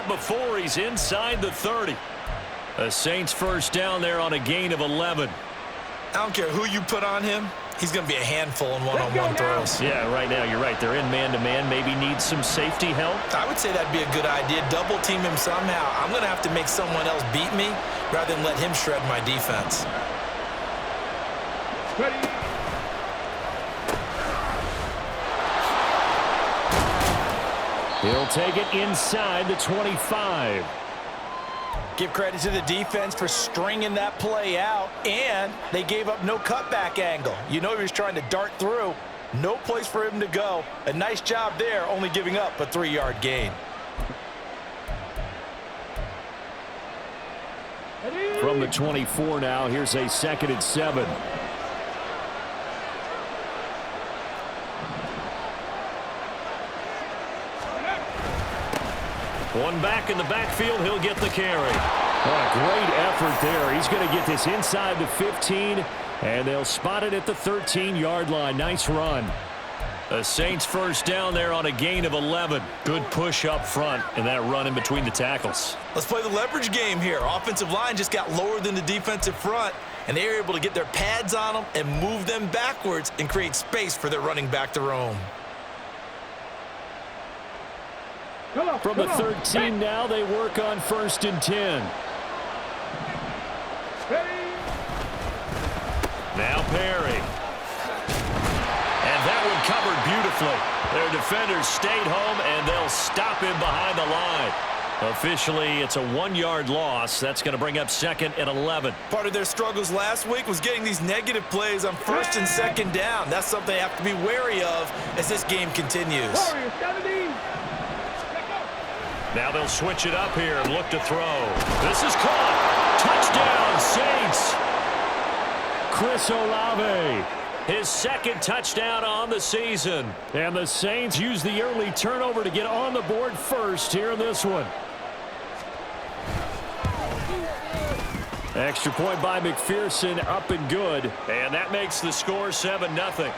up before he's inside the 30. The Saints first down there on a gain of 11. I don't care who you put on him. He's going to be a handful in one-on-one throws. Yeah, right now you're right. They're in man-to-man. Maybe need some safety help. I would say that'd be a good idea. Double team him somehow. I'm going to have to make someone else beat me rather than let him shred my defense. Ready. He'll take it inside the 25. Give credit to the defense for stringing that play out, and they gave up no cutback angle. You know he was trying to dart through. No place for him to go. A nice job there, only giving up a 3-yard gain. From the 24 now, here's a 2nd and 7. One back in the backfield, he'll get the carry. Oh, great effort there. He's going to get this inside the 15, and they'll spot it at the 13-yard line. Nice run. The Saints first down there on a gain of 11. Good push up front and that run in between the tackles. Let's play the leverage game here. Offensive line just got lower than the defensive front, and they were able to get their pads on them and move them backwards and create space for their running back to roam. From the 13 now, they work on 1st and 10. Now Perry. And that one covered beautifully. Their defenders stayed home, and they'll stop him behind the line. Officially, it's a 1-yard loss. That's going to bring up 2nd and 11. Part of their struggles last week was getting these negative plays on 1st and 2nd down. That's something they have to be wary of as this game continues. Now they'll switch it up here and look to throw. This is caught. Touchdown, Saints. Chris Olave, his 2nd touchdown on the season. And the Saints use the early turnover to get on the board first here in this one. Extra point by McPherson, up and good. And that makes the score 7-0.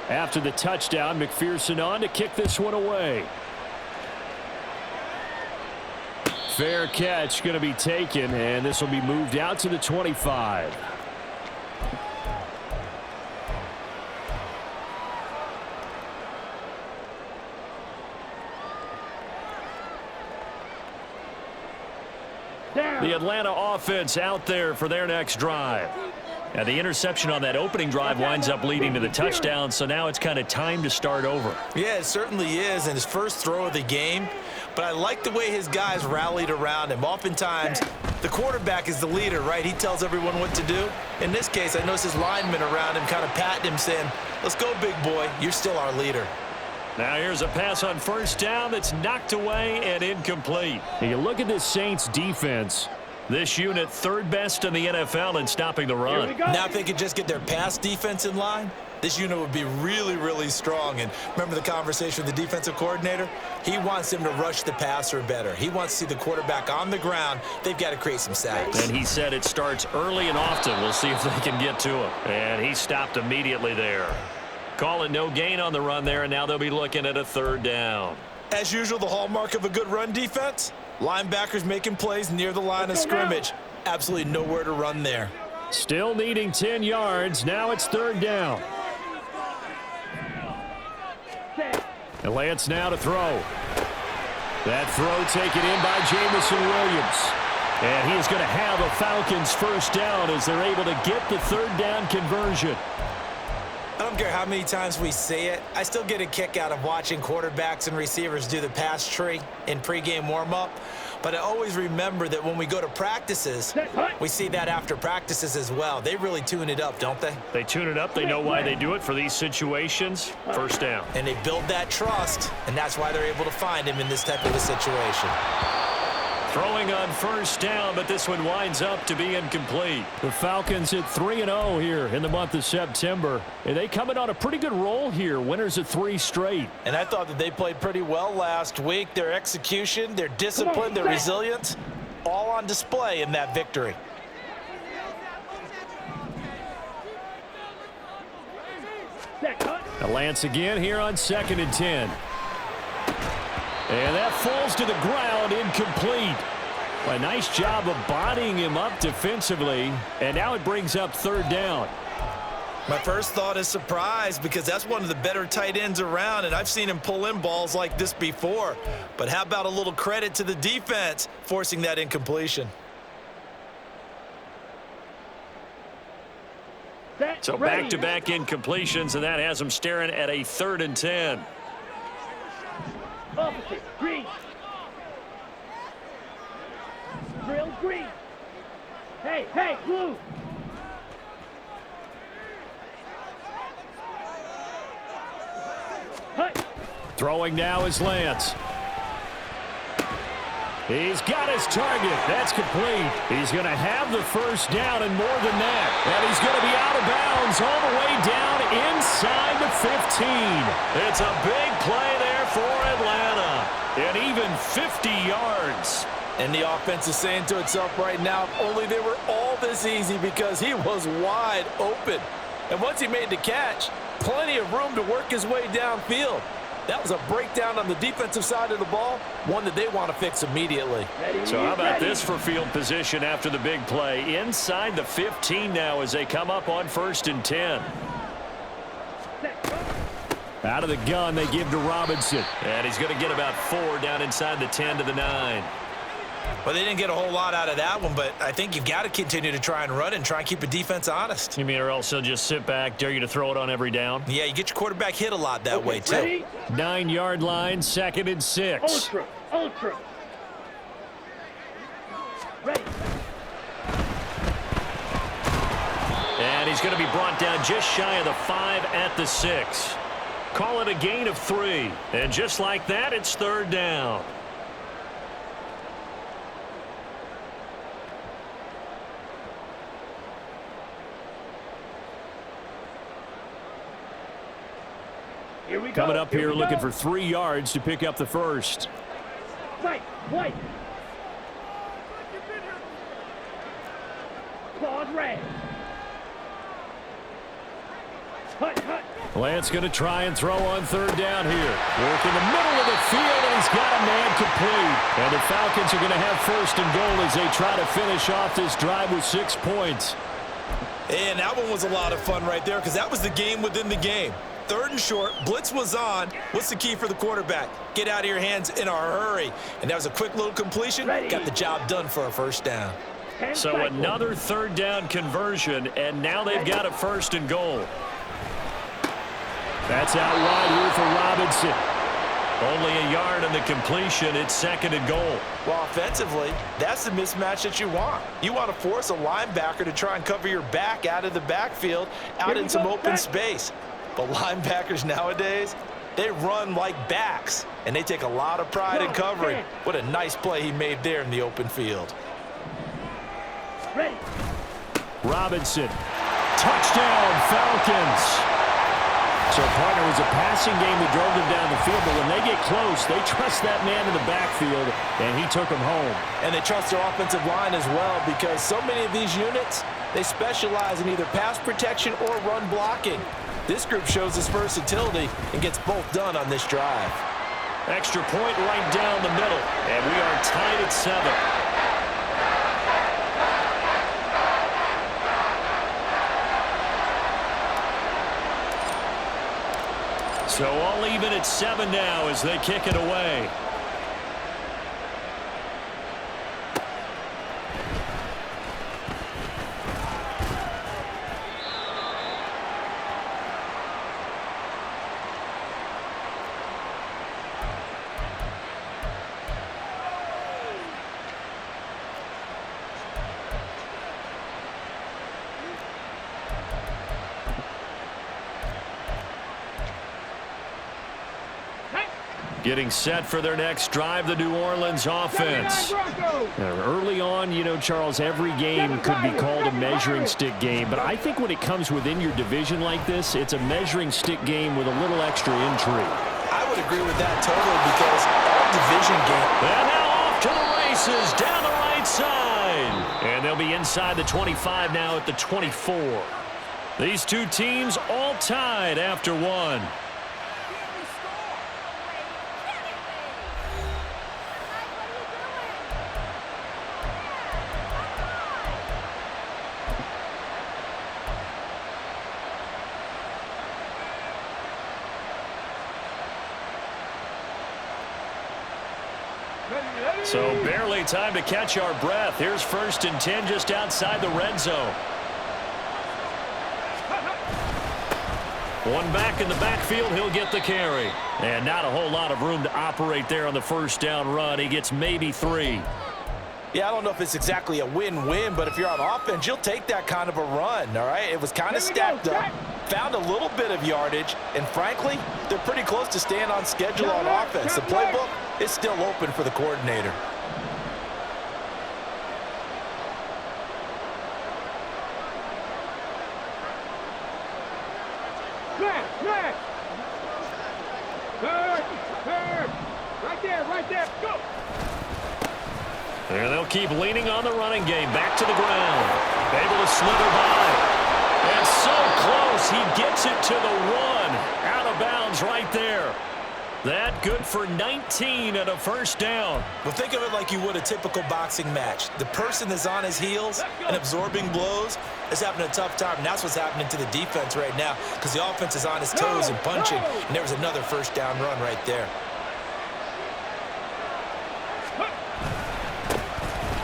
After the touchdown, McPherson on to kick this one away. Fair catch going to be taken, and this will be moved out to the 25. The Atlanta offense out there for their next drive. Now, the interception on that opening drive winds up leading to the touchdown, so now it's kind of time to start over. Yeah, it certainly is, and his first throw of the game. But I like the way his guys rallied around him. Oftentimes, the quarterback is the leader, right? He tells everyone what to do. In this case, I noticed his linemen around him kind of patting him, saying, "Let's go, big boy. You're still our leader." Now here's a pass on 1st down that's knocked away and incomplete. Now you look at this Saints defense. This unit 3rd best in the NFL in stopping the run. Now if they could just get their pass defense in line, this unit would be really, really strong. And remember the conversation with the defensive coordinator? He wants them to rush the passer better. He wants to see the quarterback on the ground. They've got to create some sacks. And he said it starts early and often. We'll see if they can get to him. And he stopped immediately there. Calling no gain on the run there, and now they'll be looking at a 3rd down. As usual, the hallmark of a good run defense, linebackers making plays near the line of scrimmage. Absolutely nowhere to run there. Still needing 10 yards. Now it's 3rd down. And Lance now to throw. That throw taken in by Jamison Williams. And he is going to have a Falcons 1st down as they're able to get the 3rd down conversion. I don't care how many times we say it, I still get a kick out of watching quarterbacks and receivers do the pass tree in pregame warm-up. But I always remember that when we go to practices, we see that after practices as well. They really tune it up, don't they? They tune it up. They know why they do it for these situations. 1st down. And they build that trust, and that's why they're able to find him in this type of a situation. Throwing on 1st down, but this one winds up to be incomplete. The Falcons at 3-0 here in the month of September. And they coming on a pretty good roll here. Winners of 3 straight. And I thought that they played pretty well last week. Their execution, their discipline, their resilience, all on display in that victory. A Lance again here on 2nd and 10. And that falls to the ground, incomplete. A nice job of bodying him up defensively, and now it brings up 3rd down. My first thought is surprise, because that's one of the better tight ends around, and I've seen him pull in balls like this before. But how about a little credit to the defense forcing that incompletion? So back-to-back incompletions, and that has him staring at a 3rd and 10. Opposite, green. Drill green. Hey, blue. Throwing now is Lance. He's got his target. That's complete. He's going to have the 1st down and more than that. And he's going to be out of bounds all the way down inside the 15. It's a big play there for Atlanta. And even 50 yards. And the offense is saying to itself right now, if only they were all this easy, because he was wide open. And once he made the catch, plenty of room to work his way downfield. That was a breakdown on the defensive side of the ball, one that they want to fix immediately. So how about this for field position after the big play? Inside the 15 now as they come up on 1st and 10. Out of the gun, they give to Robinson. And he's going to get about 4 down inside the 10 to the 9. Well, they didn't get a whole lot out of that one, but I think you've got to continue to try and run and try and keep the defense honest. You mean or else he'll just sit back, dare you to throw it on every down? Yeah, you get your quarterback hit a lot that way, too. 9-yard line, 2nd and 6. Ultra. Ready. And he's going to be brought down just shy of the 5 at the 6. Call it a gain of 3. And just like that, it's 3rd down. Coming up here looking for 3 yards to pick up the 1st. White. Claude red. Hut. Lance going to try and throw on 3rd down here. Work in the middle of the field, and he's got a man complete. And the Falcons are going to have 1st and goal as they try to finish off this drive with 6 points. And that one was a lot of fun right there, because that was the game within the game. 3rd and short, blitz was on. What's the key for the quarterback? Get out of your hands in a hurry. And that was a quick little completion. Got the job done for a 1st down. So another 3rd down conversion, and now they've got a 1st and goal. That's out wide here for Robinson. Only a yard on the completion. It's 2nd and goal. Well, offensively, that's the mismatch that you want. You want to force a linebacker to try and cover your back out of the backfield, out in some open space. But linebackers nowadays, they run like backs, and they take a lot of pride in covering. What a nice play he made there in the open field. Ready. Robinson. Touchdown, Falcons. So, partner, it was a passing game that drove them down the field, but when they get close, they trust that man in the backfield, and he took them home. And they trust their offensive line as well, because so many of these units, they specialize in either pass protection or run blocking. This group shows its versatility and gets both done on this drive. Extra point right down the middle, and we are tied at 7. So all even at 7 now as they kick it away. Getting set for their next drive, the New Orleans offense. Early on, you know, Charles, every game could be called a measuring stick game. But I think when it comes within your division like this, it's a measuring stick game with a little extra intrigue. I would agree with that totally, because all division games. And now off to the races down the right side. And they'll be inside the 25 now at the 24. These two teams all tied after one. So barely time to catch our breath. Here's 1st and 10 just outside the red zone. One back in the backfield, he'll get the carry. And not a whole lot of room to operate there on the 1st down run. He gets maybe 3. Yeah, I don't know if it's exactly a win-win, but if you're on offense, you'll take that kind of a run, all right? It was kind of stacked up, found a little bit of yardage, and frankly, they're pretty close to staying on schedule on offense. The playbook is still open for the coordinator. Right there, go! And they'll keep leaning on the running game. Back to the ground. Able to slither by. And so close, he gets it to the 1. Out of bounds right there. That good for 19 and a 1st down. Well, think of it like you would a typical boxing match. The person that's on his heels and absorbing blows is having a tough time. And that's what's happening to the defense right now because the offense is on his toes and punching. And there was another 1st down run right there.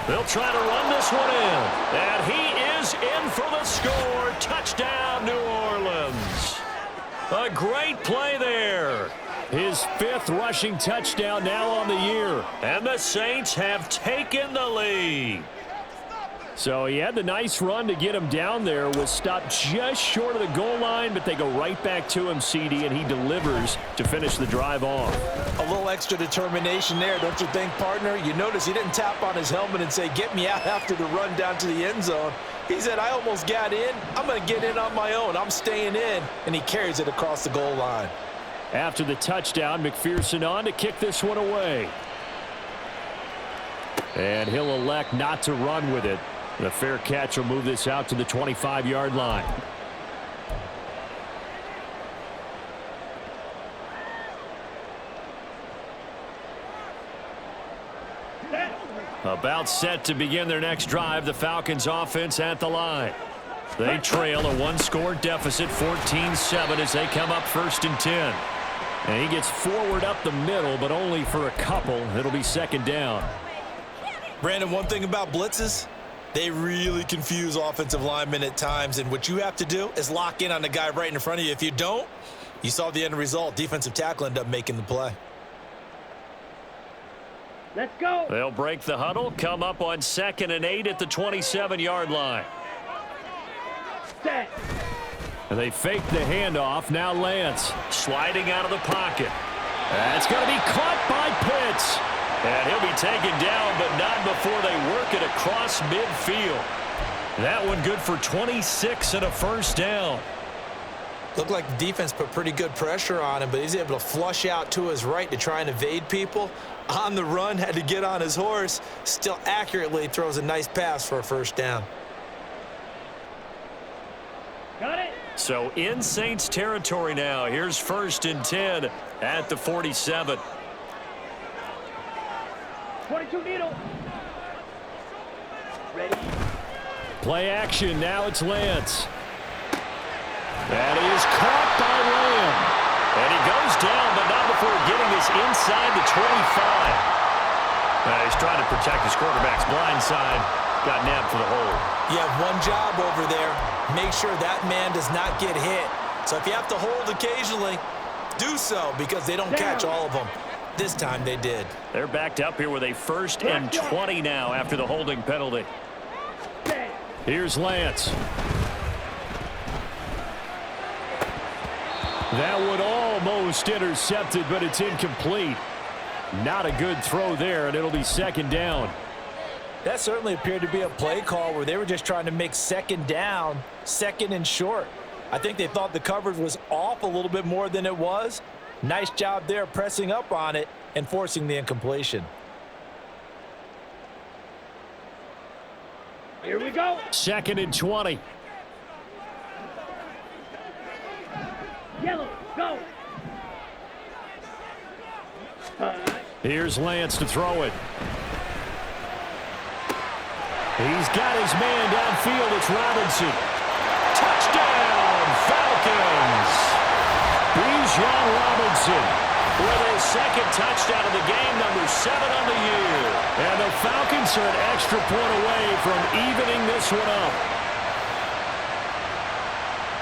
They'll try to run this one in. And he is in for the score. Touchdown, New Orleans. A great play there. His 5th rushing touchdown now on the year. And the Saints have taken the lead. So he had the nice run to get him down there. Was stopped just short of the goal line, but they go right back to him, CD, and he delivers to finish the drive off. A little extra determination there, don't you think, partner? You notice he didn't tap on his helmet and say, get me out after the run down to the end zone. He said, I almost got in. I'm going to get in on my own. I'm staying in. And he carries it across the goal line. After the touchdown, McPherson on to kick this one away. And he'll elect not to run with it. The fair catch will move this out to the 25-yard line. About set to begin their next drive, the Falcons offense at the line. They trail a 1-score deficit, 14-7 as they come up 1st and 10. And he gets forward up the middle, but only for a couple. It'll be 2nd down. Brandon, one thing about blitzes, they really confuse offensive linemen at times, and what you have to do is lock in on the guy right in front of you. If you don't, you saw the end result. Defensive tackle ended up making the play. Let's go. They'll break the huddle, come up on 2nd and 8 at the 27-yard line. Set. And they fake the handoff. Now Lance sliding out of the pocket. That's going to be caught by Pitts. And he'll be taken down, but not before they work it across midfield. That one good for 26 and a 1st down. Looked like the defense put pretty good pressure on him, but he's able to flush out to his right to try and evade people. On the run, had to get on his horse. Still accurately throws a nice pass for a 1st down. Got it. So in Saints territory now. Here's 1st and 10 at the 47. 22 needle. Ready. Play action. Now it's Lance. That is caught by Lamb. And he goes down, but not before getting this inside the 25. He's trying to protect his quarterback's blind side. Got nabbed for the hold. You have one job over there. Make sure that man does not get hit. So if you have to hold occasionally, do so because they don't catch all of them. This time they did. They're backed up here with a 1st and 20 now after the holding penalty. Here's Lance. That one almost intercepted, but it's incomplete. Not a good throw there, and it'll be 2nd down. That certainly appeared to be a play call where they were just trying to make 2nd down, 2nd and short. I think they thought the coverage was off a little bit more than it was. Nice job there pressing up on it and forcing the incompletion. Here we go. 2nd and 20. Yellow, go. Here's Lance to throw it. He's got his man downfield. It's Robinson. Touchdown, Falcons. Bijan Robinson with his second touchdown of the game, number 7 on the year. And the Falcons are an extra point away from evening this one up.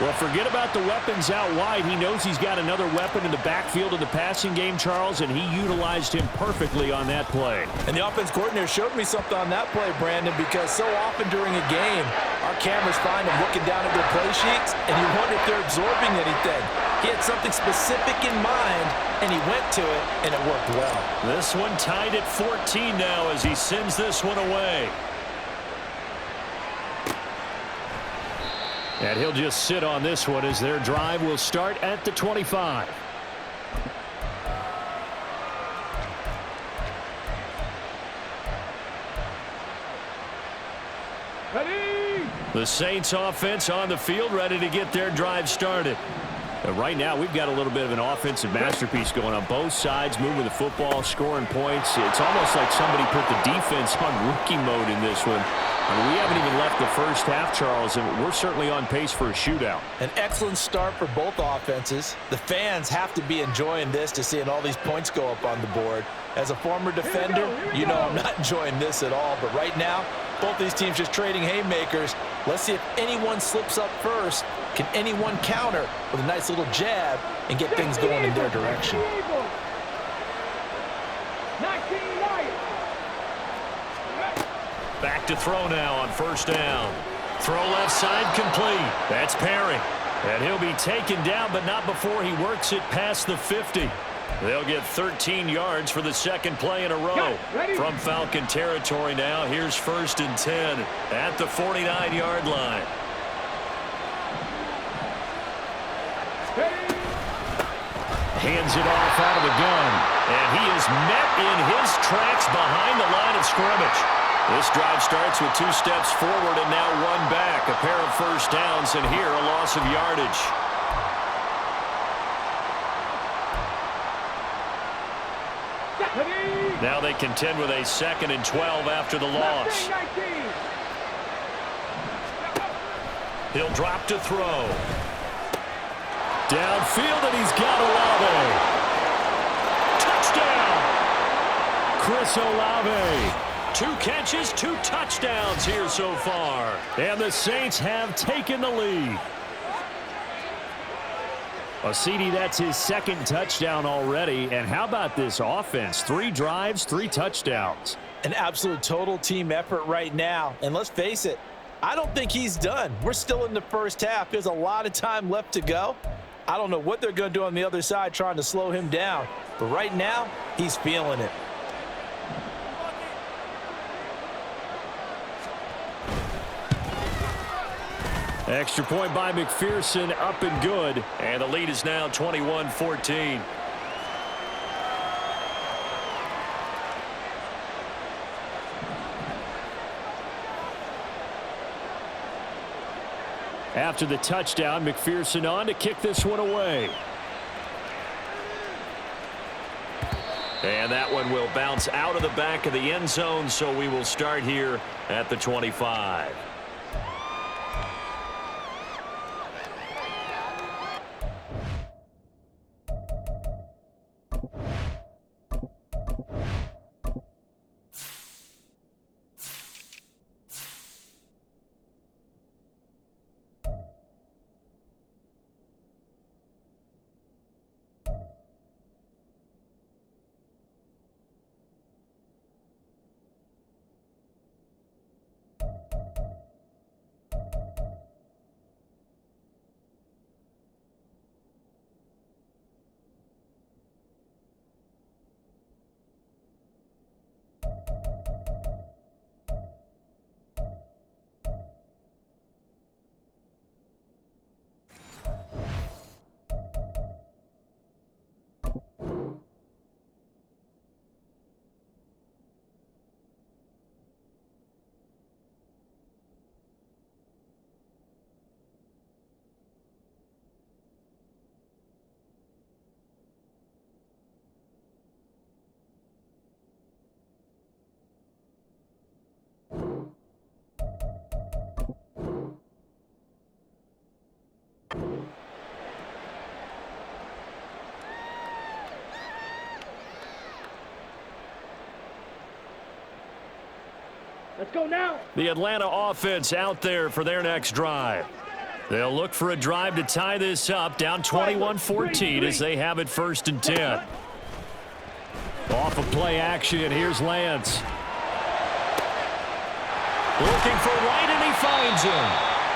Well, forget about the weapons out wide. He knows he's got another weapon in the backfield of the passing game, Charles, and he utilized him perfectly on that play. And the offense coordinator showed me something on that play, Brandon, because so often during a game, our cameras find him looking down at their play sheets, and you wonder if they're absorbing anything. He had something specific in mind, and he went to it, and it worked well. This one tied at 14 now as he sends this one away. And he'll just sit on this one as their drive will start at the 25. Ready? The Saints offense on the field, ready to get their drive started. Right now, we've got a little bit of an offensive masterpiece going on both sides, moving the football, scoring points. It's almost like somebody put the defense on rookie mode in this one. I mean, we haven't even left the first half, Charles, and we're certainly on pace for a shootout. An excellent start for both offenses. The fans have to be enjoying this to seeing all these points go up on the board. As a former defender, you know I'm not enjoying this at all. But right now, both these teams just trading haymakers. Let's see if anyone slips up first. Can anyone counter with a nice little jab and get things going in their direction? Back to throw now on first down. Throw left side complete. That's Perry. And he'll be taken down, but not before he works it past the 50. They'll get 13 yards for the second play in a row. From Falcon territory now, here's 1st and 10 at the 49-yard line. Hands it off out of the gun. And he is met in his tracks behind the line of scrimmage. This drive starts with 2 steps forward and now 1 back. A pair of first downs, and here a loss of yardage. Now they contend with a 2nd and 12 after the loss. He'll drop to throw. Downfield, and he's got Olave. Touchdown! Chris Olave. 2 catches, 2 touchdowns here so far. And the Saints have taken the lead. Well, CD, that's his 2nd touchdown already. And how about this offense? 3 drives, 3 touchdowns. An absolute total team effort right now. And let's face it, I don't think he's done. We're still in the first half. There's a lot of time left to go. I don't know what they're going to do on the other side trying to slow him down. But right now, he's feeling it. Extra point by McPherson, up and good. And the lead is now 21-14. After the touchdown, McPherson on to kick this one away. And that one will bounce out of the back of the end zone, so we will start here at the 25. Let's go now. The Atlanta offense out there for their next drive. They'll look for a drive to tie this up, down 21-14 as they have it 1st and 10. Off of play action, here's Lance. Looking for Wright, and he finds him.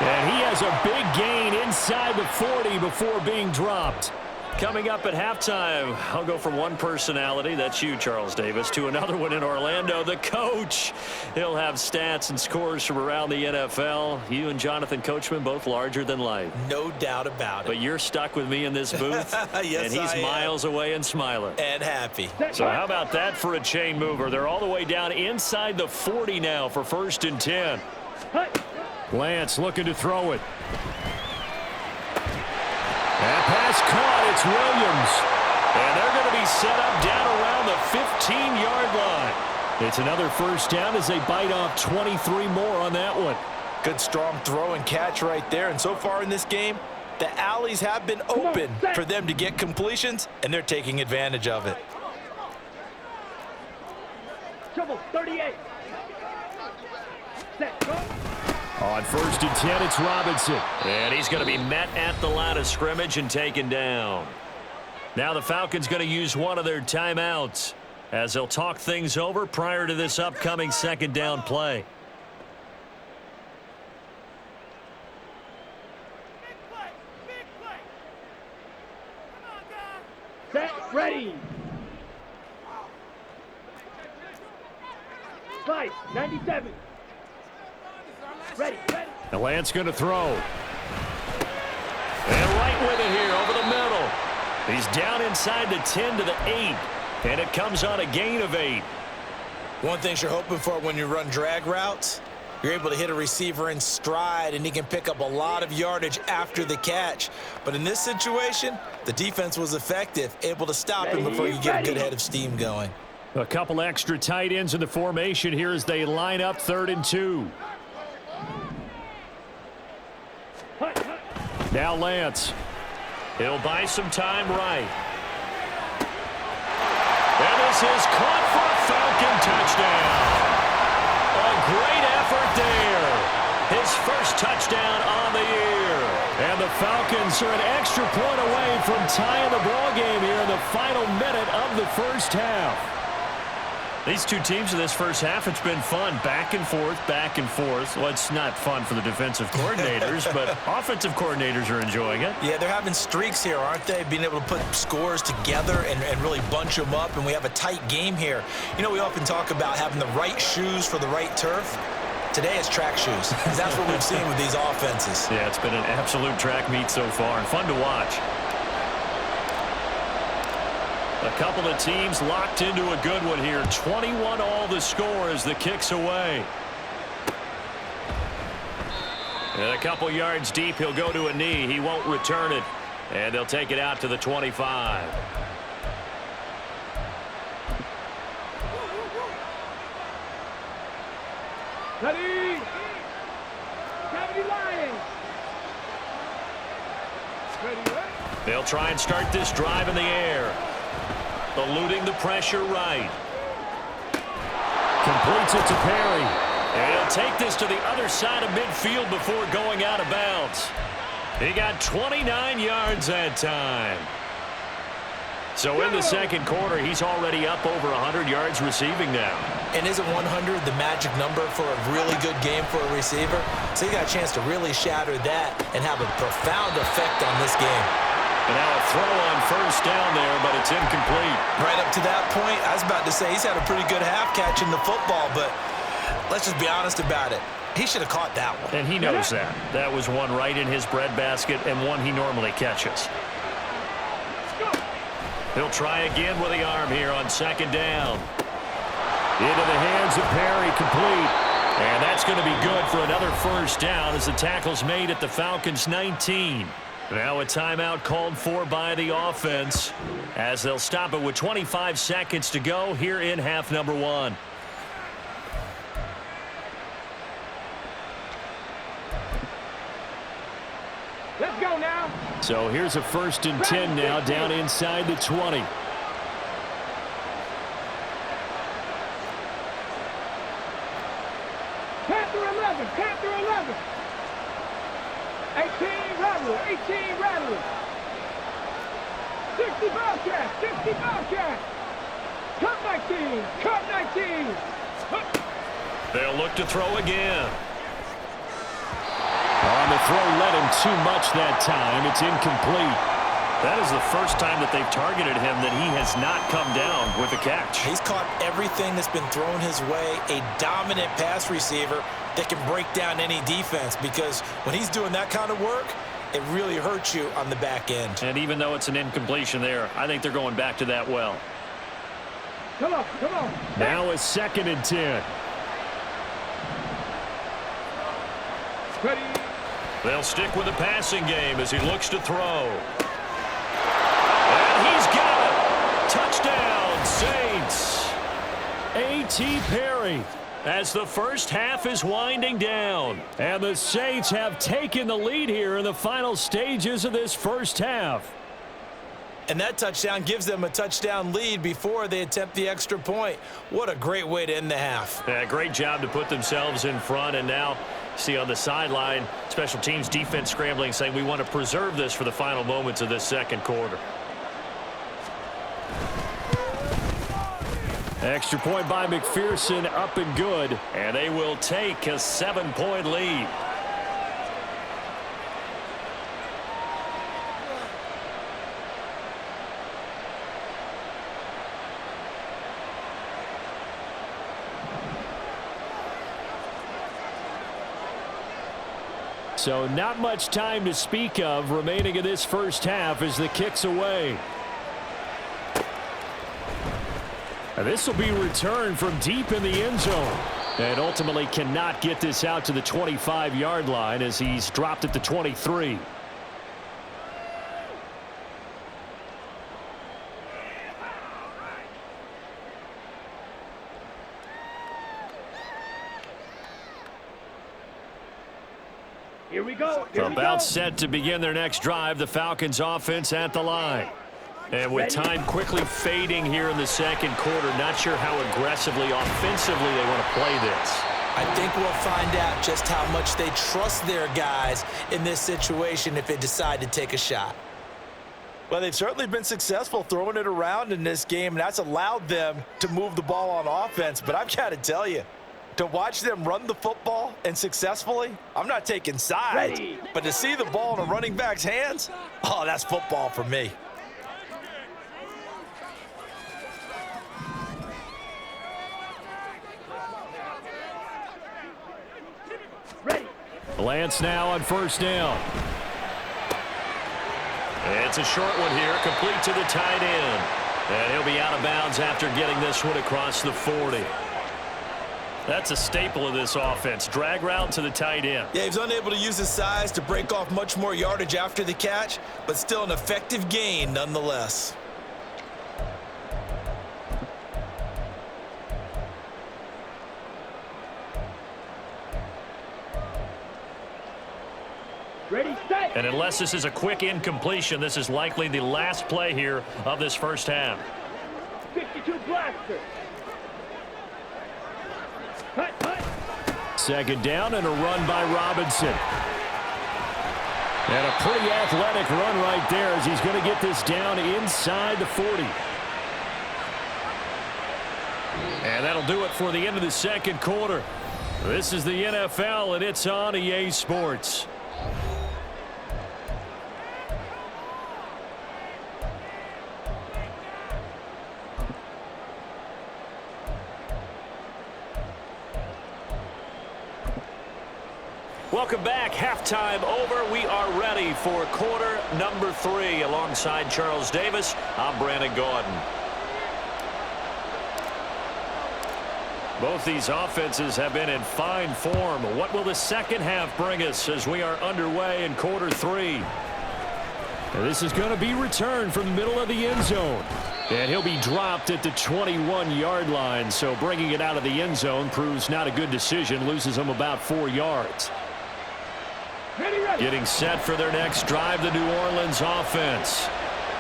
And he has a big gain inside the 40 before being dropped. Coming up at halftime, I'll go from one personality, that's you, Charles Davis, to another one in Orlando, the coach. He'll have stats and scores from around the NFL. You and Jonathan Coachman both larger than life. No doubt about it. But you're stuck with me in this booth, yes, and he's miles away and smiling. And happy. So how about that for a chain mover? They're all the way down inside the 40 now for 1st and 10. Lance looking to throw it. That pass caught. It's Williams. And they're going to be set up down around the 15-yard line. It's another 1st down as they bite off 23 more on that one. Good strong throw and catch right there. And so far in this game, the alleys have been open for them to get completions, and they're taking advantage of it. Trouble, 38. Set, go. On 1st and 10, it's Robinson. And he's going to be met at the line of scrimmage and taken down. Now the Falcons going to use one of their timeouts as they'll talk things over prior to this upcoming 2nd down play. Set, ready. Slide, 97. Ready, ready. And Lance going to throw. And right with it here over the middle. He's down inside the 10 to the 8. And it comes on a gain of 8. One thing you're hoping for when you run drag routes, you're able to hit a receiver in stride, and he can pick up a lot of yardage after the catch. But in this situation, the defense was effective, able to stop him before you get a good head of steam going. A couple extra tight ends in the formation here as they line up 3rd and 2. Now Lance. He'll buy some time right. And this is caught for a Falcon touchdown. A great effort there. His 1st touchdown on the year. And the Falcons are an extra point away from tying the ball game here in the final minute of the 1st half. These two teams in this 1st half, it's been fun. Back and forth, back and forth. Well, it's not fun for the defensive coordinators, but offensive coordinators are enjoying it. Yeah, they're having streaks here, aren't they? Being able to put scores together and really bunch them up, and we have a tight game here. You know, we often talk about having the right shoes for the right turf. Today it's track shoes, because that's what we've seen with these offenses. Yeah, it's been an absolute track meet so far, and fun to watch. A couple of teams locked into a good one here. 21 all the score as the kick's away. And a couple yards deep, he'll go to a knee. He won't return it. And they'll take it out to the 25. Ready. Cavity Lions. Ready, ready. They'll try and start this drive in the air. Eluding the pressure right. Completes it to Perry. And he'll take this to the other side of midfield before going out of bounds. He got 29 yards that time. So in the 2nd quarter, he's already up over 100 yards receiving now. And isn't 100 the magic number for a really good game for a receiver? So he got a chance to really shatter that and have a profound effect on this game. And now a throw on 1st down there, but it's incomplete. Right up to that point, I was about to say he's had a pretty good half catching the football, but let's just be honest about it. He should have caught that one. And he knows that. That was one right in his breadbasket and one he normally catches. He'll try again with the arm here on 2nd down. Into the hands of Perry, complete. And that's going to be good for another 1st down as the tackle's made at the Falcons' 19. Now a timeout called for by the offense as they'll stop it with 25 seconds to go here in half number 1. Let's go now. So here's a 1st and 10 now down inside the 20. 19, rattling. 60 Bobcat, 60 Bobcat. Cut 19, cut 19. They'll look to throw again. On the throw, led him too much that time. It's incomplete. That is the first time that they've targeted him that he has not come down with a catch. He's caught everything that's been thrown his way. A dominant pass receiver that can break down any defense, because when he's doing that kind of work, it really hurts you on the back end. And even though it's an incompletion there, I think they're going back to that well. Come on, come on. Now a 2nd and 10. Ready. They'll stick with the passing game as he looks to throw. And he's got it. Touchdown, Saints. A.T. Perry, as the first half is winding down. And the Saints have taken the lead here in the final stages of this first half. And that touchdown gives them a touchdown lead before they attempt the extra point. What a great way to end the half. Yeah, great job to put themselves in front, and now see on the sideline, special teams defense scrambling, saying we want to preserve this for the final moments of this second quarter. Extra point by McPherson, up and good, and they will take a 7-point lead. So not much time to speak of remaining in this first half as the kick's away. And this will be returned from deep in the end zone. And ultimately cannot get this out to the 25-yard line as he's dropped at the 23. Here we go. Here we About go. set to begin their next drive, the Falcons offense at the line. And with time quickly fading here in the second quarter, not sure how aggressively, offensively they want to play this. I think we'll find out just how much they trust their guys in this situation if they decide to take a shot. Well, they've certainly been successful throwing it around in this game, and that's allowed them to move the ball on offense. But I've got to tell you, to watch them run the football and successfully, I'm not taking sides. Ready. But to see the ball in a running back's hands, oh, that's football for me. Ready. Lance now on first down. It's a short one here, complete to the tight end. And he'll be out of bounds after getting this one across the 40. That's a staple of this offense. Drag route to the tight end. Yeah, he's unable to use his size to break off much more yardage after the catch, but still an effective gain nonetheless. Ready, set. And unless this is a quick incompletion, this is likely the last play here of this first half. 52 blaster. Hut, hut. Second down and a run by Robinson. And a pretty athletic run right there as he's going to get this down inside the 40. And that'll do it for the end of the second quarter. This is the NFL, and it's on EA Sports. Welcome back. Halftime over. We are ready for quarter number 3. Alongside Charles Davis, I'm Brandon Gordon. Both these offenses have been in fine form. What will the second half bring us as we are underway in quarter 3? And this is going to be returned from the middle of the end zone. And he'll be dropped at the 21-yard line. So bringing it out of the end zone proves not a good decision. Loses him about 4 yards. Ready, ready. Getting set for their next drive, the New Orleans offense.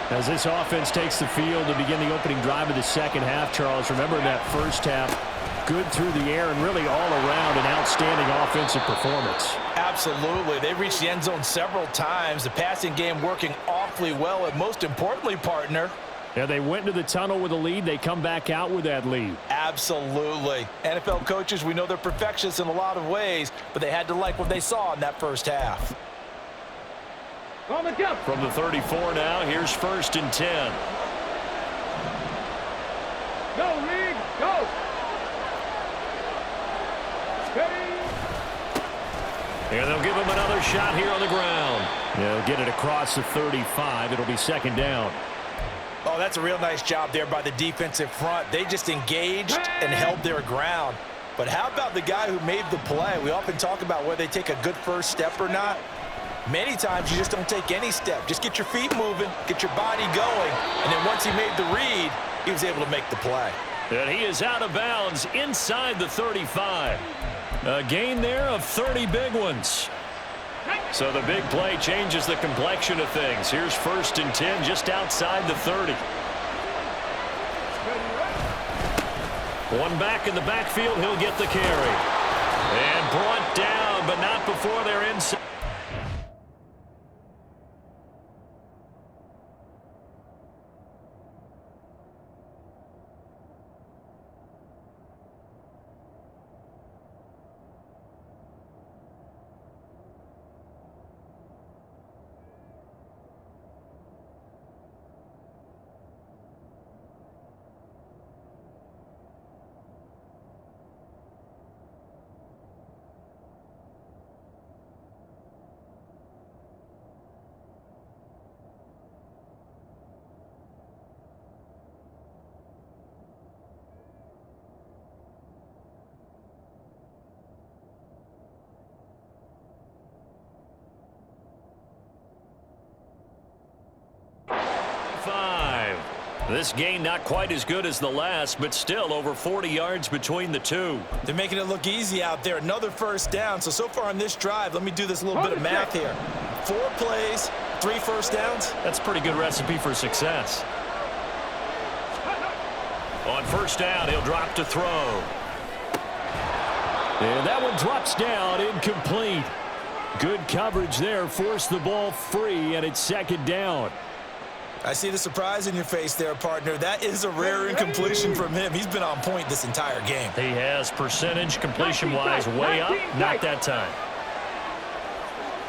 As this offense takes the field to begin the opening drive of the second half, Charles, remember in that first half, good through the air and really all around an outstanding offensive performance. Absolutely. They reached the end zone several times. The passing game working awfully well, and most importantly, partner, yeah, they went into the tunnel with a lead. They come back out with that lead. Absolutely. NFL coaches, we know they're perfectionists in a lot of ways, but they had to like what they saw in that first half. On the jump. From the 34 now, here's 1st and 10. Go, Reed, go. Steady. And they'll give him another shot here on the ground. They'll get it across the 35. It'll be 2nd down. Oh, that's a real nice job there by the defensive front. They just engaged and held their ground. But how about the guy who made the play? We often talk about whether they take a good first step or not. Many times you just don't take any step. Just get your feet moving, get your body going, and then once he made the read, he was able to make the play. And he is out of bounds inside the 35. A gain there of 30 big ones. So the big play changes the complexion of things. Here's 1st and 10 just outside the 30. One back in the backfield, he'll get the carry. And brought down, but not before they're inside. This gain not quite as good as the last, but still over 40 yards between the two. They're making it look easy out there. Another 1st down. So far on this drive, let me do this little bit of math here. 4 plays, 3 1st downs. That's a pretty good recipe for success. On 1st down, he'll drop to throw. And that one drops down, incomplete. Good coverage there, forced the ball free, and it's 2nd down. I see the surprise in your face there, partner. That is a rare incompletion from him. He's been on point this entire game. He has percentage completion-wise way up. Not that time.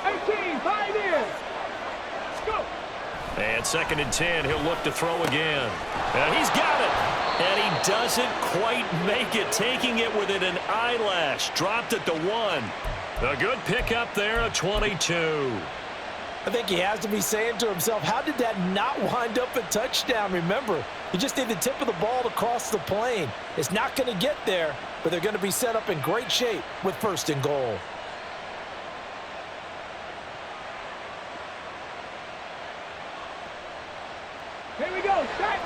18, 5 in. Go. And 2nd and 10, he'll look to throw again. And he's got it. And he doesn't quite make it, taking it within an eyelash. Dropped at the 1. A good pickup there, a 22. I think he has to be saying to himself, how did that not wind up a touchdown? Remember, he just need the tip of the ball to cross the plane. It's not going to get there, but they're going to be set up in great shape with 1st and goal. Here we go, set.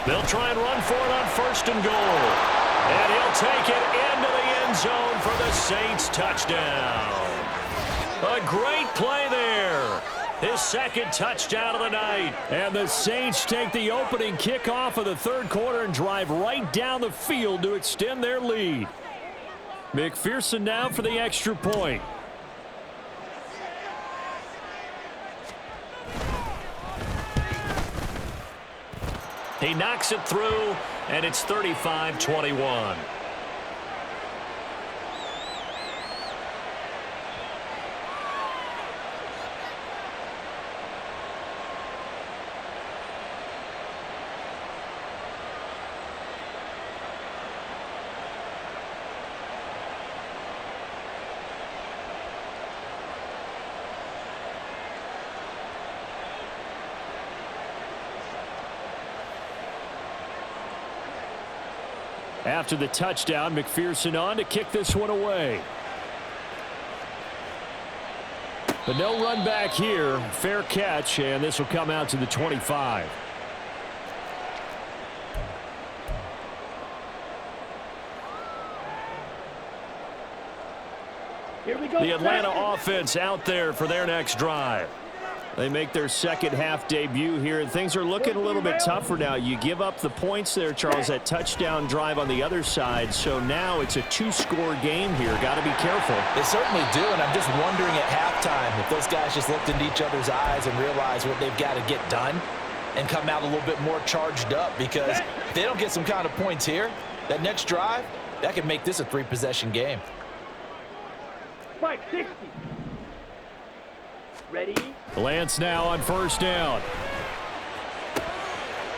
They'll try and run for it on 1st and goal. And he'll take it into the end zone for the Saints touchdown. A great play there. His 2nd touchdown of the night. And the Saints take the opening kickoff of the 3rd quarter and drive right down the field to extend their lead. McPherson now for the extra point. He knocks it through, and it's 35-21. After the touchdown, McPherson on to kick this one away. But no run back here. Fair catch, and this will come out to the 25. Here we go. The Atlanta offense out there for their next drive. They make their second half debut here, and things are looking a little bit tougher now. You give up the points there, Charles, that touchdown drive on the other side. So now it's a two-score game here. Got to be careful. They certainly do, and I'm just wondering at halftime if those guys just looked into each other's eyes and realized what they've got to get done and come out a little bit more charged up, because if they don't get some kind of points here, that next drive, that could make this a three-possession game. 560. Ready? Lance now on first down.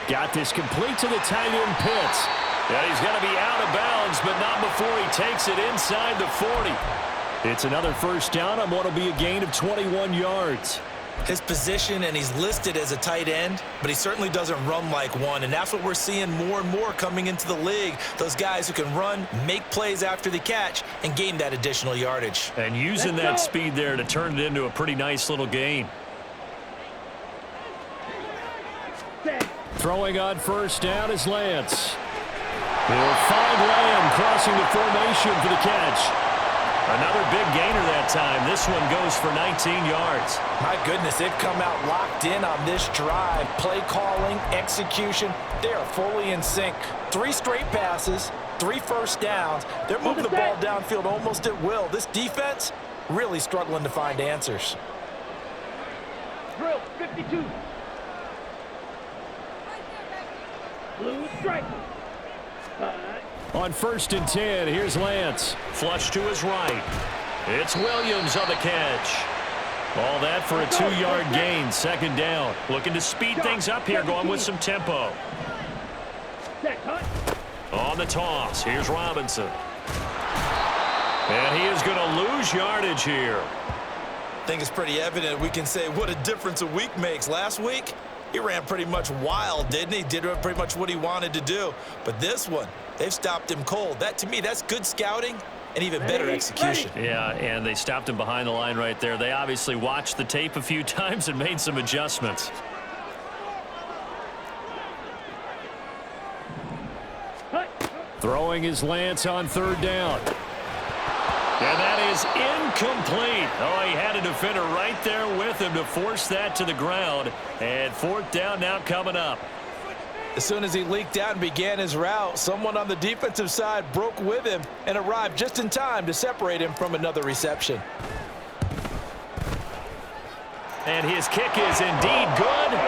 Got this complete to the tight end Pitts. Yeah, he's going to be out of bounds, but not before he takes it inside the 40. It's another first down on what will be a gain of 21 yards. His position, and he's listed as a tight end, but he certainly doesn't run like one, and that's what we're seeing more and more coming into the league. Those guys who can run, make plays after the catch, and gain that additional yardage. And using that speed there to turn it into a pretty nice little gain. Throwing on first down is Lance. He'll find Lamb crossing the formation for the catch. Another big gainer that time. This one goes for 19 yards. My goodness, they've come out locked in on this drive. Play calling, execution, they are fully in sync. 3 straight passes, 3 first downs. They're moving the ball downfield almost at will. This defense really struggling to find answers. Drill 52. Blue stripe. On first and 10, here's Lance. Flush to his right. It's Williams on the catch. All that for a 2-yard gain, second down. Looking to speed things up here, going with some tempo. On the toss, here's Robinson. And he is going to lose yardage here. I think it's pretty evident. We can say what a difference a week makes. Last week, he ran pretty much wild, didn't he? Did pretty much what he wanted to do. But this one, they've stopped him cold. That, to me, that's good scouting and even better execution. Yeah, and they stopped him behind the line right there. They obviously watched the tape a few times and made some adjustments. Throwing is Lance on third down. And that is incomplete. Oh, he had a defender right there with him to force that to the ground. And fourth down now coming up. As soon as he leaked out and began his route, someone on the defensive side broke with him and arrived just in time to separate him from another reception. And his kick is indeed good.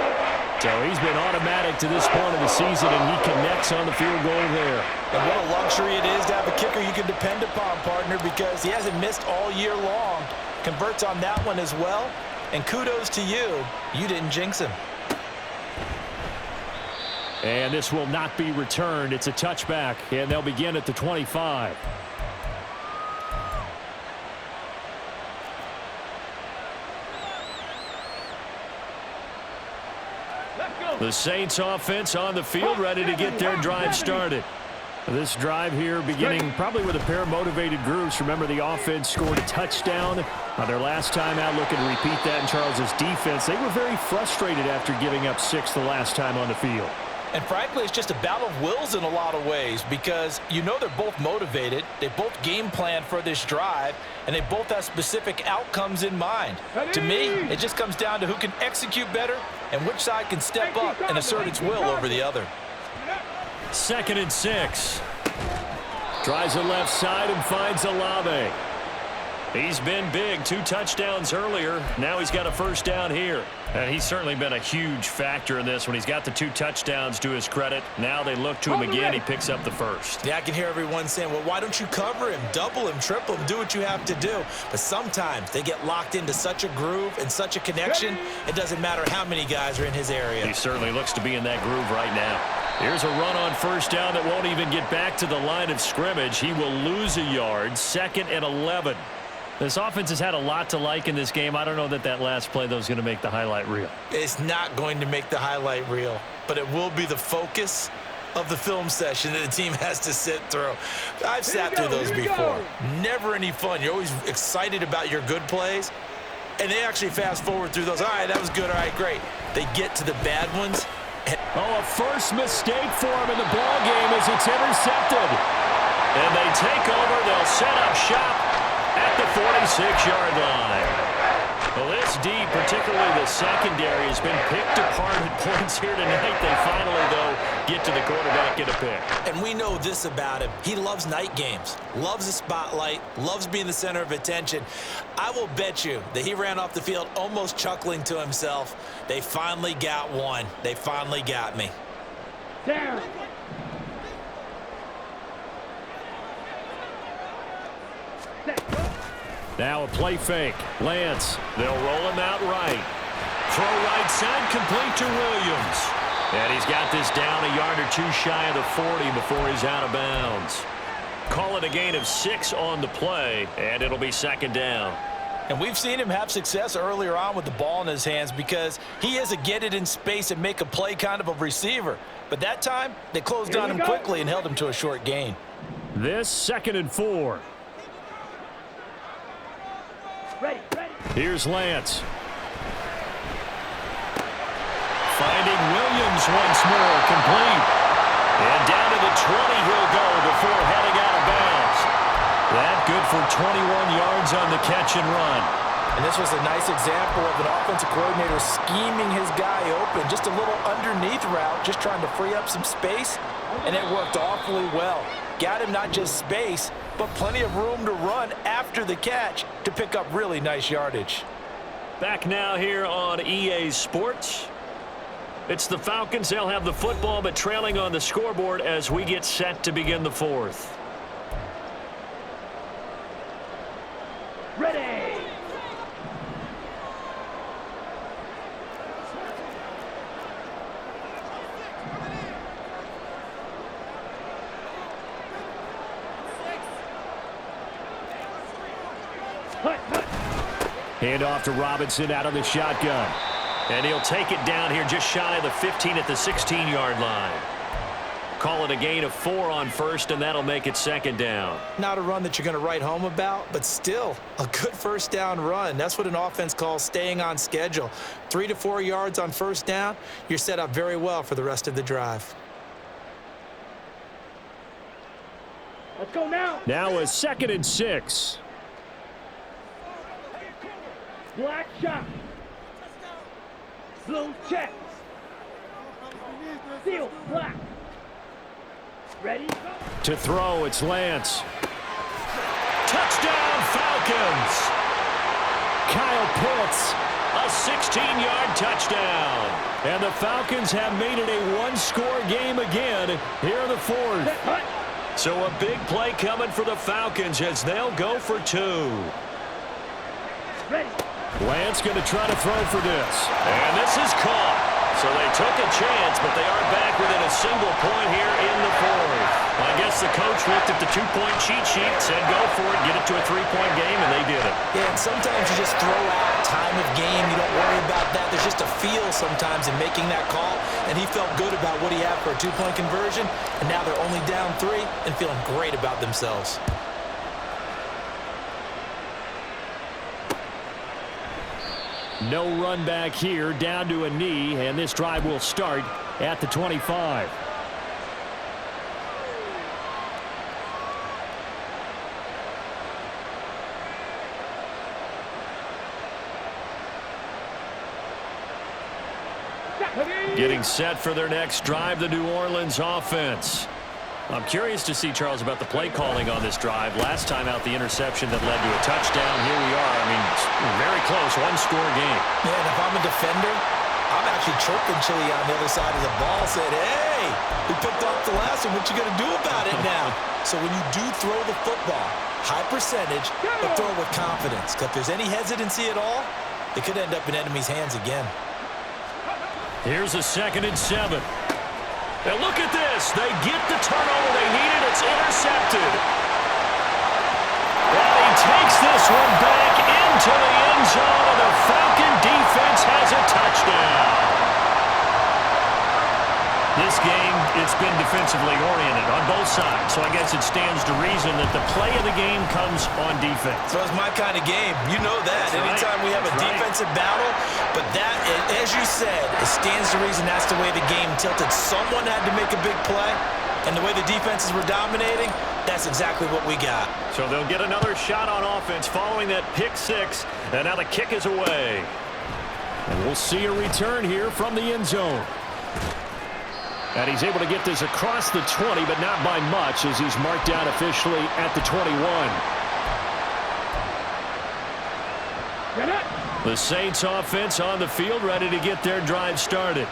So he's been automatic to this point of the season, and he connects on the field goal there. And what a luxury it is to have a kicker you can depend upon, partner, because he hasn't missed all year long. Converts on that one as well. And kudos to you. You didn't jinx him. And this will not be returned. It's a touchback, and they'll begin at the 25. The Saints offense on the field, ready to get their drive started. This drive here beginning probably with a pair of motivated groups. Remember, the offense scored a touchdown on their last time out. Looking to repeat that in Charles's defense. They were very frustrated after giving up 6 the last time on the field. And frankly, it's just a battle of wills in a lot of ways, because you know they're both motivated, they both game plan for this drive, and they both have specific outcomes in mind. To me, it just comes down to who can execute better and which side can step up and assert its will over the other. 2nd and 6. Tries the left side and finds Olave. He's been big. 2 touchdowns earlier. Now he's got a first down here. And he's certainly been a huge factor in this when he's got the 2 touchdowns to his credit. Now they look to him again. He picks up the first. Yeah, I can hear everyone saying, well, why don't you cover him, double him, triple him, do what you have to do. But sometimes they get locked into such a groove and such a connection, it doesn't matter how many guys are in his area. He certainly looks to be in that groove right now. Here's a run on first down that won't even get back to the line of scrimmage. He will lose a yard. 2nd and 11. This offense has had a lot to like in this game. I don't know that that last play, though, is going to make the highlight reel. It's not going to make the highlight reel, but it will be the focus of the film session that the team has to sit through. I've sat through those before. Never any fun. You're always excited about your good plays, and they actually fast forward through those. All right, that was good. All right, great. They get to the bad ones. A first mistake for him in the ball game as it's intercepted. And they take over. They'll set up shop. at the 46-yard line. Well, this D, particularly the secondary, has been picked apart at points here tonight. They finally, though, get to the quarterback, get a pick. And we know this about him. He loves night games, loves the spotlight, loves being the center of attention. I will bet you that he ran off the field almost chuckling to himself. They finally got one. They finally got me. Down. Now a play fake. Lance, they'll roll him out right. Throw right side, complete to Williams. And he's got this down a yard or two shy of the 40 before he's out of bounds. Call it a gain of 6 on the play, and it'll be second down. And we've seen him have success earlier on with the ball in his hands because he is a get it in space and make a play kind of a receiver. But that time, they closed on him quickly and held him to a short gain. This 2nd and 4. Ready. Here's Lance. Finding Williams once more, complete. And down to the 20 he'll go before heading out of bounds. That good for 21 yards on the catch and run. And this was a nice example of an offensive coordinator scheming his guy open. Just a little underneath route, just trying to free up some space. And it worked awfully well. Got him not just space, but plenty of room to run after the catch to pick up really nice yardage. Back now here on EA Sports. It's the Falcons. They'll have the football, but trailing on the scoreboard as we get set to begin the 4th. Ready. Hand off to Robinson out of the shotgun. And he'll take it down here just shy of the 15 at the 16-yard line. Call it a gain of 4 on first, and that'll make it second down. Not a run that you're going to write home about, but still a good first down run. That's what an offense calls staying on schedule. 3 to 4 yards on first down, you're set up very well for the rest of the drive. Let's go now. Now a 2nd and 6. Black shot. Blue check. Seal black. Ready? To throw, it's Lance. Touchdown, Falcons! Kyle Pitts, a 16-yard touchdown. And the Falcons have made it a one-score game again here in the 4th. So a big play coming for the Falcons as they'll go for 2. Ready. Lance going to try to throw for this. And this is caught. So they took a chance, but they are back within a single point here in the 4th. I guess the coach looked at the 2-point cheat sheet, said go for it, get it to a 3-point game, and they did it. Yeah, and sometimes you just throw out time of game. You don't worry about that. There's just a feel sometimes in making that call, and he felt good about what he had for a 2-point conversion, and now they're only down 3 and feeling great about themselves. No run back here, down to a knee, and this drive will start at the 25. Getting set for their next drive, the New Orleans offense. I'm curious to see, Charles, about the play calling on this drive. Last time out, the interception that led to a touchdown. Here we are. I mean, very close, one-score game. Yeah, and if I'm a defender, I'm actually chirping Chili on the other side of the ball, said, hey, we picked off the last one. What you going to do about it now? So when you do throw the football, high percentage, but throw it with confidence. Because if there's any hesitancy at all, it could end up in enemy's hands again. Here's a 2nd and 7. And look at this. They get the turnover they needed. It's intercepted. And he takes this one back into the end zone, and the Falcon defense has a touchdown. This game, it's been defensively oriented on both sides, so I guess it stands to reason that the play of the game comes on defense. So it's my kind of game. You know that. That's Anytime right. we have a defensive battle, but that, as you said, it stands to reason that's the way the game tilted. Someone had to make a big play, And the way the defenses were dominating, that's exactly what we got. So they'll get another shot on offense following that pick six. And now the kick is away. And we'll see a return here from the end zone. And he's able to get this across the 20, but not by much as he's marked down officially at the 21. The Saints offense on the field ready to get their drive started.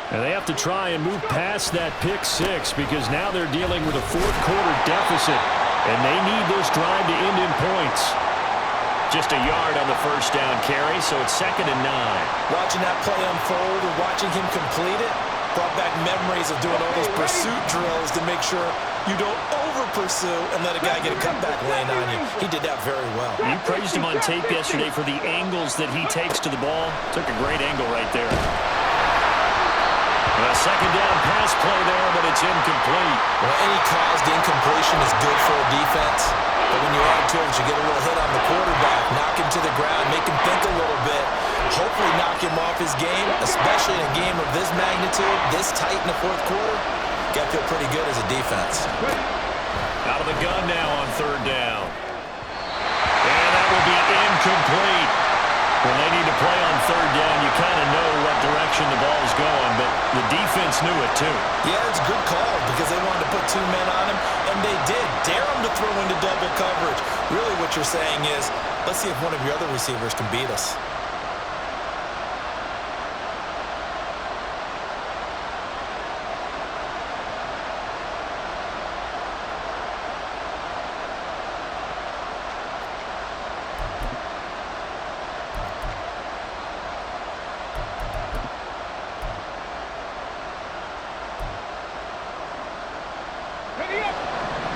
And they have to try and move past that pick six because now they're dealing with a fourth quarter deficit. And they need this drive to end in points. Just a yard on the first down carry, so it's 2nd and 9. Watching that play unfold and watching him complete it brought back memories of doing all those pursuit drills to make sure you don't over-pursue and let a guy get a cutback lane on you. He did that very well. You praised him on tape yesterday for the angles that he takes to the ball. Took a great angle right there. A second down pass play there, but it's incomplete. Well, any caused incompletion is good for a defense. But when you add to it, you get a little hit on the quarterback, knock him to the ground, make him think a little bit, hopefully knock him off his game, especially in a game of this magnitude, this tight in the fourth quarter. Got to feel pretty good as a defense. Out of the gun now on 3rd down. And that will be incomplete. When they need to play on 3rd down, you kind of know what direction the ball is going, but the defense knew it too. Yeah, it's a good call because they wanted to put 2 men on him, and they did. Dare him to throw into double coverage. Really what you're saying is, let's see if one of your other receivers can beat us.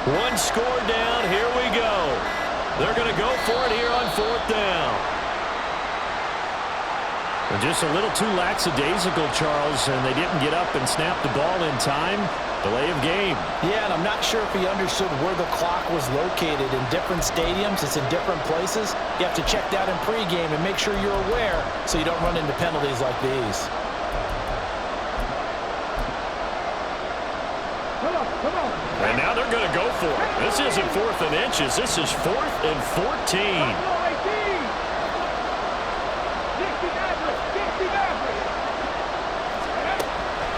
One score down. Here we go. They're going to go for it here on 4th down. They're just a little too lackadaisical, Charles, and they didn't get up and snap the ball in time. Delay of game. Yeah, and I'm not sure if he understood where the clock was located. In different stadiums, it's in different places. You have to check that in pregame and make sure you're aware so you don't run into penalties like these. And now they're going to go for it. This isn't 4th and inches. This is 4th and 14.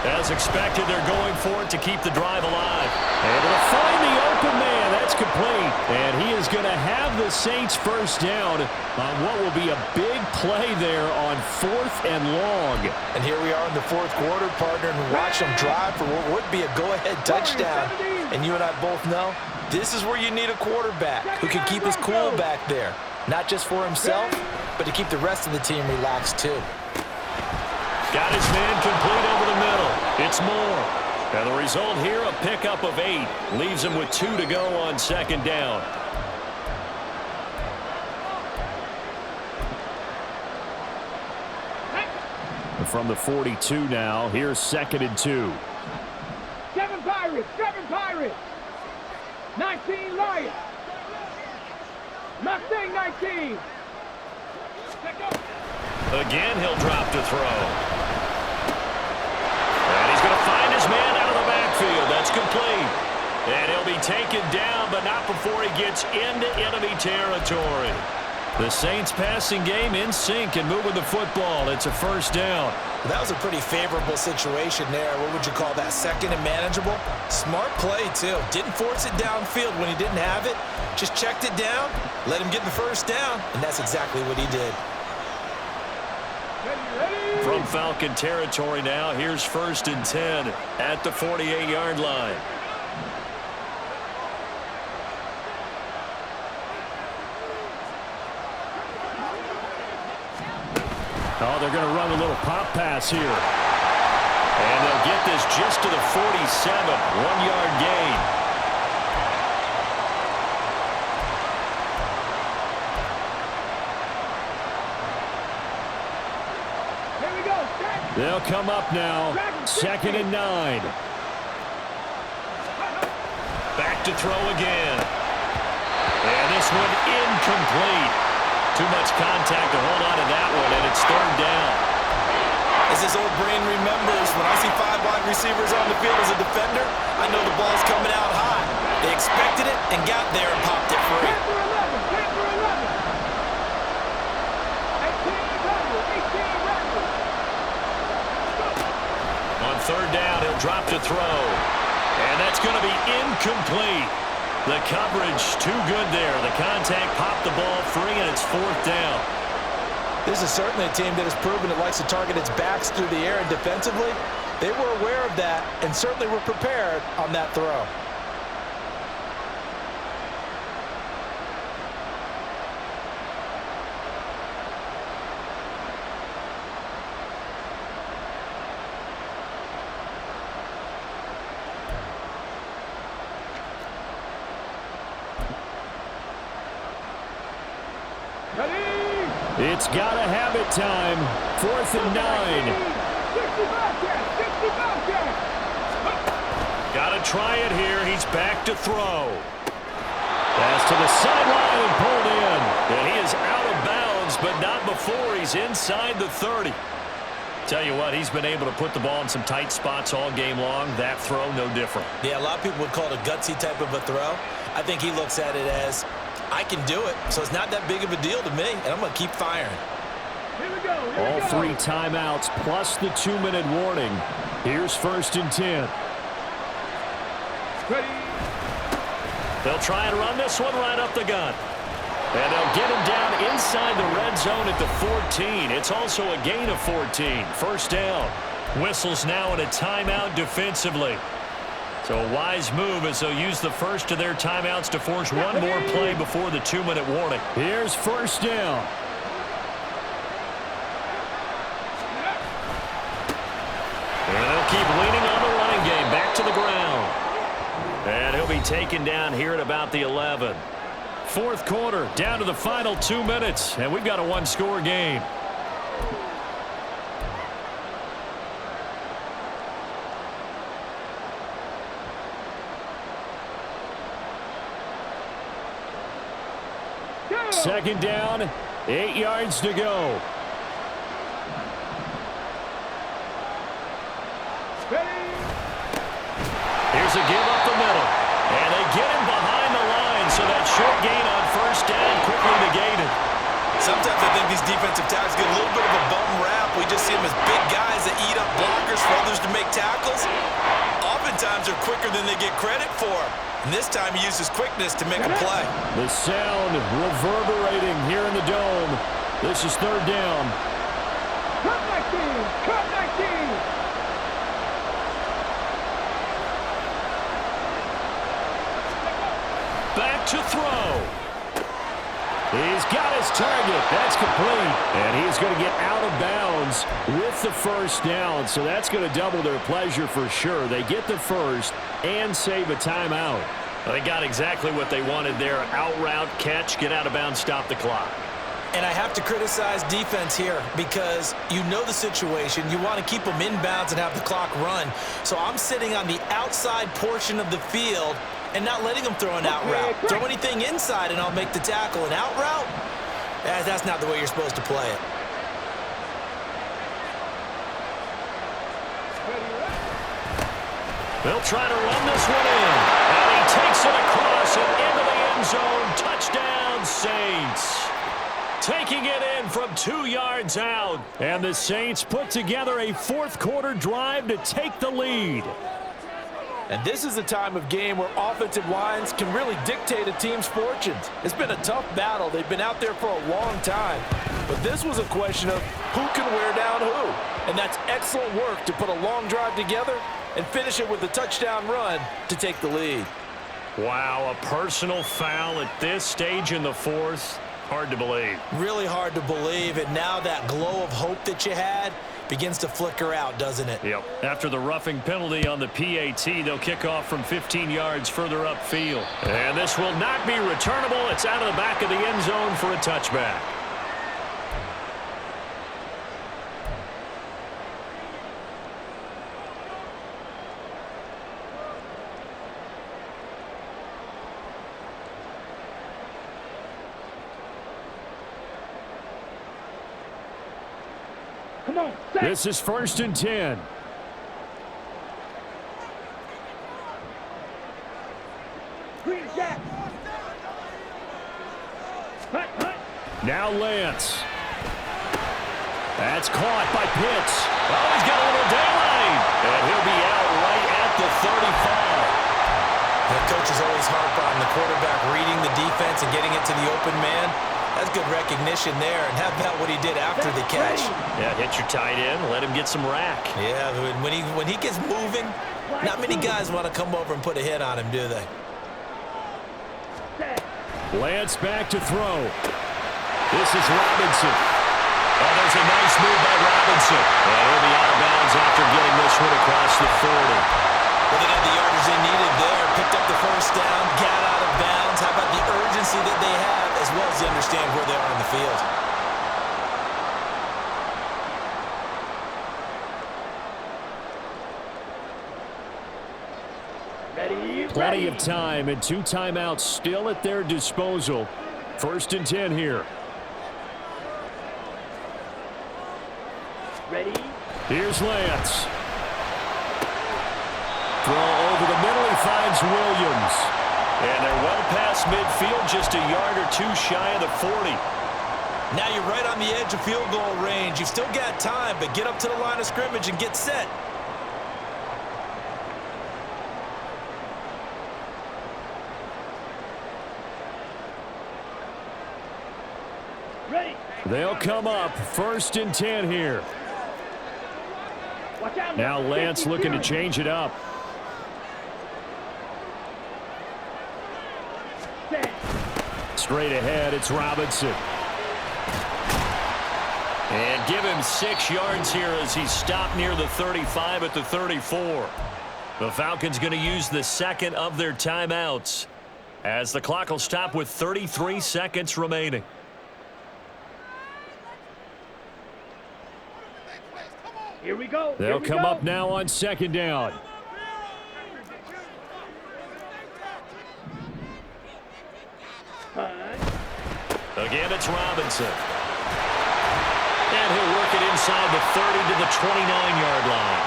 As expected, they're going for it to keep the drive alive. Able to find the open man. That's complete. And he is going to have the Saints first down on what will be a big play there on 4th and long. And here we are in the fourth quarter, partner, and watch them drive for what would be a go-ahead touchdown. And you and I both know this is where you need a quarterback who can keep his cool back there. Not just for himself, but to keep the rest of the team relaxed too. Got his man complete over the middle. It's Moore. And the result here, a pickup of 8. Leaves him with 2 to go on 2nd down. From the 42 now, here's 2nd and 2. 7 Pirates, 7 Pirates. 19 Lions. Mustang 19. Again, he'll drop to throw. And he's going to find his man out of the backfield. That's complete. And he'll be taken down, but not before he gets into enemy territory. The Saints passing game in sync and moving the football. It's a first down. That was a pretty favorable situation there. What would you call that? 2nd and manageable? Smart play, too. Didn't force it downfield when he didn't have it. Just checked it down, let him get the first down, and that's exactly what he did. From Falcon territory now, here's 1st and 10 at the 48-yard line. Oh, they're going to run a little pop pass here. And they'll get this just to the 47, 1-yard gain. They'll come up now, 2nd and 9. Back to throw again. And this one incomplete. Too much contact to hold on to that one, and it's 3rd down. As his old brain remembers, when I see 5 wide receivers on the field as a defender, I know the ball's coming out high. They expected it and got there and popped it free. 10 for 11, 10 for 11. 18 Rebel, 18 Rebel. On third down, he'll drop to throw. And that's going to be incomplete. The coverage too good there. The contact popped the ball free, and it's fourth down. This is certainly a team that has proven it likes to target its backs through the air, and defensively, they were aware of that and certainly were prepared on that throw. It's got to have it time. 4th and 9. 65 yards. Got to try it here. He's back to throw. Pass to the sideline and pulled in. And he is out of bounds, but not before he's inside the 30. Tell you what, he's been able to put the ball in some tight spots all game long. That throw, no different. Yeah, a lot of people would call it a gutsy type of a throw. I think he looks at it as, I can do it, so it's not that big of a deal to me, and I'm going to keep firing. Here we go. All 3 timeouts plus the 2-minute warning. Here's 1st and 10. Ready. They'll try and run this one right up the gut. And they'll get him down inside the red zone at the 14. It's also a gain of 14. First down. Whistles now in a timeout defensively. So a wise move as they'll use the first of their timeouts to force one more play before the 2-minute warning. Here's first down. And they'll keep leaning on the running game. Back to the ground. And he'll be taken down here at about the 11. Fourth quarter, down to the final 2 minutes, and we've got a 1-score game. Second down, 8 yards to go. Here's a give up the middle, and they get him behind the line, so that short gain on first down quickly negated. Sometimes I think these defensive tackles get a little bit of a bum rap. We just see them as big guys that eat up blockers for others to make tackles. Oftentimes they're quicker than they get credit for. And this time he uses quickness to make a play. The sound reverberating here in the dome. This is third down. Cut 19. Cut 19. Back to throw. He's got his target. That's complete. And he's going to get out of bounds with the first down. So that's going to double their pleasure for sure. They get the first and save a timeout. They got exactly what they wanted there. Out route, catch, get out of bounds, stop the clock. And I have to criticize defense here because you know the situation. You want to keep them inbounds and have the clock run. So I'm sitting on the outside portion of the field and not letting them throw an out route. Throw anything inside and I'll make the tackle. An out route? That's not the way you're supposed to play it. They'll try to run this one in. And he takes it across and into the end zone. Touchdown, Saints. Taking it in from 2 yards out. And the Saints put together a fourth quarter drive to take the lead. And this is a time of game where offensive lines can really dictate a team's fortunes. It's been a tough battle. They've been out there for a long time. But this was a question of who can wear down who. And that's excellent work to put a long drive together and finish it with a touchdown run to take the lead. Wow, a personal foul at this stage in the fourth. Hard to believe. Really hard to believe. And now that glow of hope that you had begins to flicker out, doesn't it? Yep. After the roughing penalty on the PAT, they'll kick off from 15 yards further upfield. And this will not be returnable. It's out of the back of the end zone for a touchback. Come on, set. This is 1st and 10. Green jack. Hut, hut. Now Lance. That's caught by Pitts. Oh, he's got a little daylight. And he'll be out right at the 35. The coach is always harp on the quarterback reading the defense and getting it to the open man. That's good recognition there. And how about what he did after the catch? Yeah, hit your tight end, let him get some rack. Yeah, when he gets moving, not many guys want to come over and put a hit on him, do they? Lance back to throw. This is Robinson. Oh, there's a nice move by Robinson. And he'll be out of bounds after getting this one across the 40. Well, they got the yardage they needed there. Picked up the first down, got out of bounds. How about the urgency that they have, as well as they understand where they are on the field? Plenty of time and 2 timeouts still at their disposal. 1st and 10 here. Ready? Here's Lance. Throw over the middle, he finds Williams. And they're well past midfield, just a yard or 2 shy of the 40. Now you're right on the edge of field goal range. You've still got time, but get up to the line of scrimmage and get set. Ready. They'll come up 1st and 10 here. Watch out. Now Lance looking to change it up. Set. Straight ahead, it's Robinson. And give him 6 yards here as he stopped near the 35 at the 34. The Falcons going to use the second of their timeouts as the clock will stop with 33 seconds remaining. Here we go. They'll come up now on 2nd down. Again, it's Robinson. And he'll work it inside the 30 to the 29-yard line.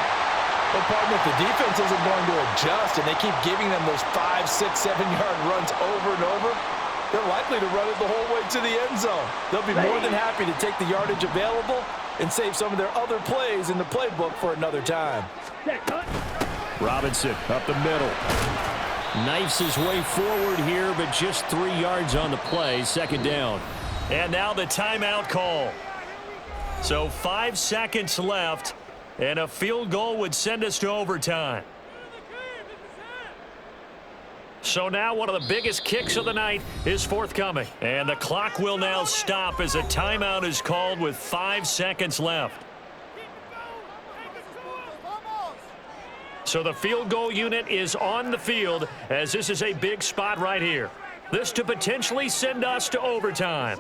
Well, partner, if the defense isn't going to adjust and they keep giving them those 5, 6, 7-yard runs over and over, they're likely to run it the whole way to the end zone. They'll be more than happy to take the yardage available and save some of their other plays in the playbook for another time. Robinson up the middle. Knifes his way forward here, but just 3 yards on the play. 2nd down. And now the timeout call. So 5 seconds left, and a field goal would send us to overtime. So now one of the biggest kicks of the night is forthcoming. And the clock will now stop as a timeout is called with 5 seconds left. So the field goal unit is on the field as this is a big spot right here. This to potentially send us to overtime.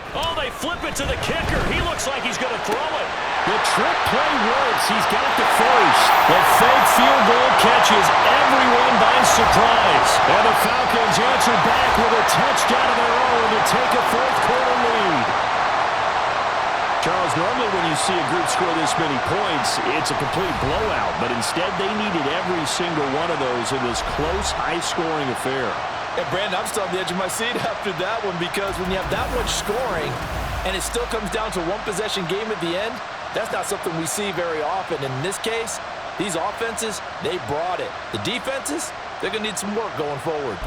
Oh, they flip it to the kicker. He looks like he's going to throw it. The trick play works. He's got the first. The fake field goal catches everyone by surprise. And the Falcons answer back with a touchdown of their own to take a 4th-quarter lead. Charles, normally when you see a group score this many points, it's a complete blowout. But instead, they needed every single one of those in this close, high-scoring affair. And Brandon, I'm still on the edge of my seat after that one because when you have that much scoring and it still comes down to one possession game at the end, that's not something we see very often. In this case, these offenses, they brought it. The defenses, they're going to need some work going forward.